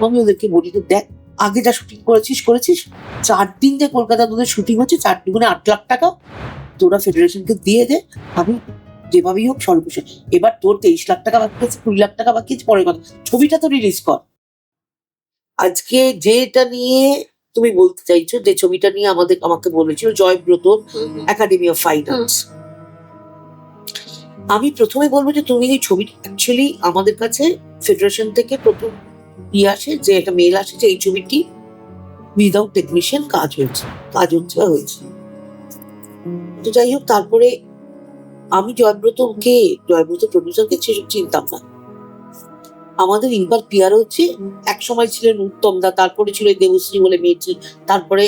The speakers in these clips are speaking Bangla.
আমি ওদেরকে বলি যে দেখ, আগে যা শুটিং করেছিস 4 দিন যে কলকাতা তোদের শুটিং হচ্ছে 4 দুগুণে 8 লাখ টাকা তোরা ফেডারেশনকে দিয়ে দে, আমি যেভাবেই হোক সর্বশেষ। এবার তোর 23 লাখ টাকা বাকি আছে, 20 লাখ টাকা বাকি আছে, পরের কথা, ছবিটা তো রিলিজ কর। আজকে যেটা নিয়ে তুমি বলতে চাইছো, যে ছবিটা নিয়ে আমাকে বলেছিল Joybrata academy of fine arts, আমি প্রথমে বলবো যে তুমি এই ছবিটা অ্যাকচুয়ালি আমাদের কাছে ফেডারেশন থেকে প্রথম আসে, যে একটা মেল আসে যে এই ছবিটি উইদাউট টেকনিশিয়ান কাজ হচ্ছে বা হয়েছে। তো যাই হোক, তারপরে আমি জয়ব্রত প্রডিউসারকে সেসব চিনতাম না। আমাদের ইনবার পিয়ার হচ্ছে, এক সময় ছিলেন উত্তম দা, তারপরে ছিল দেবশ্রী বলে মেয়েটি, তারপরে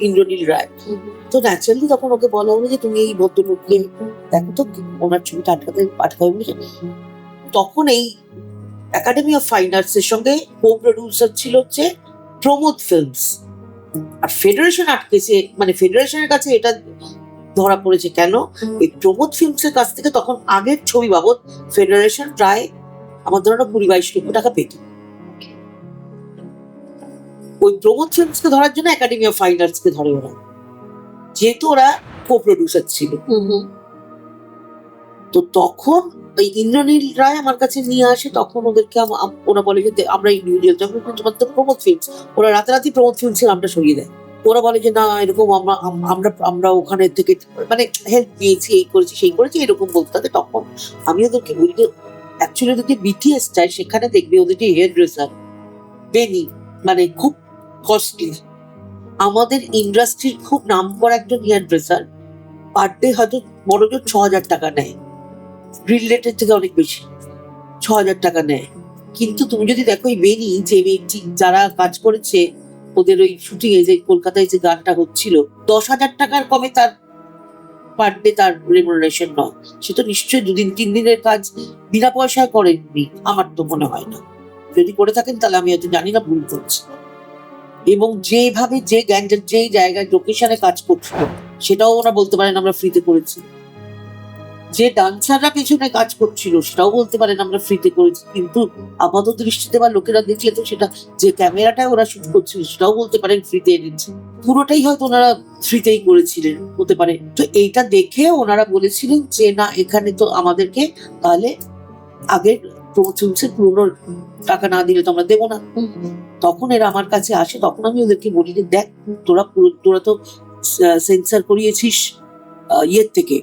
ইন্দ্রনীল রায়। তো ন্যাচারালি তখন ওকে বলা হলো যে তুমি এই ভদ্রলোককে দেখো তো, ওনার ছবিটা পাঠাবে বলে। তখন এই একাডেমি অফ ফাইন আর্টস এর সঙ্গে কো প্রডিউসার ছিল হচ্ছে প্রমোদ ফিল্মস, আর ফেডারেশন আটকেছে, মানে ফেডারেশনের কাছে এটা ধরা পড়েছে কেন, এই প্রমোদ ফিল্মস এর কাছ থেকে তখন আগের ছবি বাবদ ফেডারেশন প্রায় আমার ধরো 20-22 লক্ষ টাকা পেত। ওই প্রমোদ ফিল্মস কে ধরার জন্য একাডেমি অফ ফাইন আর্টস কে ধরে ওরা, যেহেতু ওরা কো প্রডিউসার ছিল। তো তখন ওই ইন্দ্রনীল রায় আমার কাছে নিয়ে আসে, তখন ওদেরকে ওরা বলে যে আমরা ইন্ডিভিজুয়াল, যখন তোমার তো প্রমোদ ফিল্মস, ওরা রাতারাতি প্রমোদ ফিল্মস এর নামটা সরিয়ে দেয়। ওরা বলে যে না, এরকম আমরা ওখানে থেকে মানে হেল্প পেয়েছি, এই করেছি সেই করেছি, এরকম বলতে থাকে। তখন আমি ওদেরকে বলি যে অ্যাকচুয়ালি ওদের যে বিটিএস চাই, সেখানে দেখবে ওদের যে হেয়ার ড্রেসার বেনি, মানে খুব কস্টলি। আমাদের ইন্ডাস্ট্রির খুব নাম করা একজন হেয়ার ড্রেসার পার ডে হয়তো বড় জোর 6,000 টাকা নেয়, রিলেটেড থেকে অনেক বেশি 6,000 টাকা নেয়। কিন্তু তুমি যদি দেখো এই বেনি, যে মেয়েটি যারা কাজ করেছে ওদের ওই শুটিং এ, যে কলকাতায় যে গানটা হচ্ছিল, 10,000 টাকার কমে তার পার ডে তার রেমুনারেশন নয়। সে তো নিশ্চয়ই 2-3 দিনের কাজ বিনা পয়সায় করেননি, আমার তো মনে হয় না। যদি করে থাকেন তাহলে আমি হয়তো জানি না, ভুল করছি। এবং যেভাবে যে গ্যান্ডের যে জায়গায় লোকেশনে কাজ করছিল, সেটাও ওরা বলতে পারেন আমরা ফ্রিতে করেছি। যে ডান্সাররা পেছনে কাজ করছিল, সেটাও বলতে পারেন আমরা ফ্রিতে করেছি। কিন্তু আপাতত দৃষ্টিতে বা লোকেরা দেখলে তো সেটা, যে ক্যামেরাটায় ওরা শুট করছিল, সেটাও বলতে পারেন ফ্রিতে এনেছে। পুরোটাই হয়তো ওনারা ফ্রিতেই করেছিলেন, হতে পারে। তো এইটা দেখে ওনারা বলেছিলেন যে না, এখানে তো আমাদেরকে তাহলে আগের প্রমোশনসের পুরোনো টাকা না দিলে তো আমরা দেবো না। তখন এরা আমার কাছে আসে, তখন আমি ওদেরকে বলি যে দেখ, তোরা তো সেন্সার করিয়েছিস ইয়ের থেকে,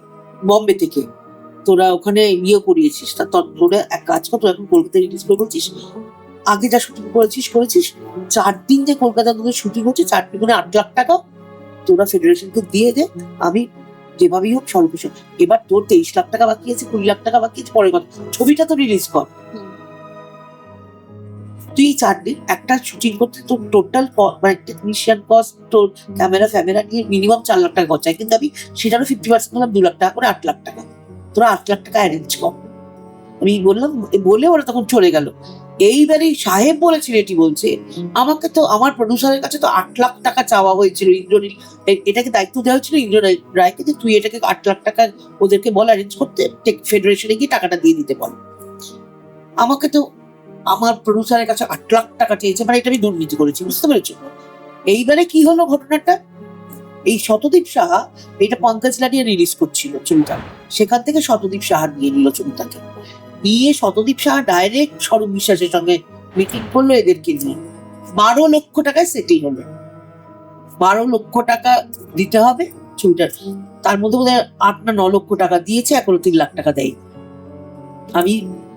বম্বে থেকে, তোরা ওখানে করিয়েছিস, তোরা এক কাজ কর, তোরা এখন কলকাতায় রিলিজ করে বলছিস, আগে যা শুটিং করেছিস 4 দিন যে কলকাতা তোদের শুটিং হচ্ছে 4 দুগুণে 8 লাখ টাকা তোরা ফেডারেশনকে দিয়ে দে, আমি যেভাবেই হোক সর্বশেষ। এবার তোর 23 লাখ টাকা বাকি আছে, 20 লাখ টাকা বাকি আছে, পরের কথা, ছবিটা তো রিলিজ কর। তুই 4 দিন একটা শুটিং করতে তোর টোটাল মানে টেকনিশিয়ান কস্ট, তোর ক্যামেরা নিয়ে মিনিমাম 4 লাখ টাকা খরচা, কিন্তু আমি সেটারও 50% করলাম 2 লাখ টাকা করে, 8 লাখ টাকা। তোরা 8 লাখ টাকা অ্যারেঞ্জ কর। আমি বললাম, বলে ওরা তখন চলে গেল। এইবারে সাহেব বলেছিল, এটি বলছে আমাকে তো আমার প্রডিউসারের কাছে তো 8 লাখ টাকা চাওয়া হয়েছিল, ইন্দ্রনীল এটাকে দায়িত্ব দেওয়া হয়েছিল ইন্দ্রনীল রায়কে, যে তুই এটাকে 8 লাখ টাকা ওদেরকে বল অ্যারেঞ্জ করতে, ফেডারেশনে গিয়ে টাকাটা দিয়ে দিতে বল। আমাকে তো আমার প্রডিউসারের কাছে 8 লাখ টাকা চেয়েছে, মানে এটা আমি দুর্নীতি করেছি, বুঝতে পেরেছো? এইবারে কি হলো ঘটনাটা, এই শতদীপ সাহা এটা পঙ্কজ লাডিয়া রিলিজ করছিল ছবিটা, সেখান থেকে শতদীপ সাহা নিয়ে নিল ছবিটাকে। নিয়ে শতদীপ সাহা ডাইরেক্ট স্বরূপ বিশ্বাসের সঙ্গে মিটিং করলো, এদেরকে নিয়ে 12 লক্ষ টাকায় সেটিং হলো। 12 লক্ষ টাকা দিতে হবে ছবিটার, তার মধ্যে বোধহয় 8 না 9 লক্ষ টাকা দিয়েছে, এখনো 3 লাখ টাকা দেয়। আমি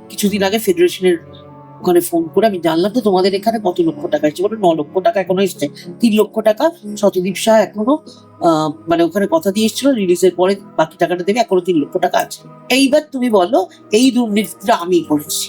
কিছুদিন আগে ফেডারেশনের ওখানে ফোন করে আমি জানলাম তো তোমাদের এখানে কত লক্ষ টাকা এসছে, বলে 9 লক্ষ টাকা এখনো এসছে, 3 লক্ষ টাকা শতদীপ সাহা এখনো মানে ওখানে কথা দিয়ে এসেছিল রিলিজের পরে বাকি টাকাটা দেবে, এখনো 3 লক্ষ টাকা আছে। এইবার তুমি বলো এই দুর্নীতিটা আমি করেছি।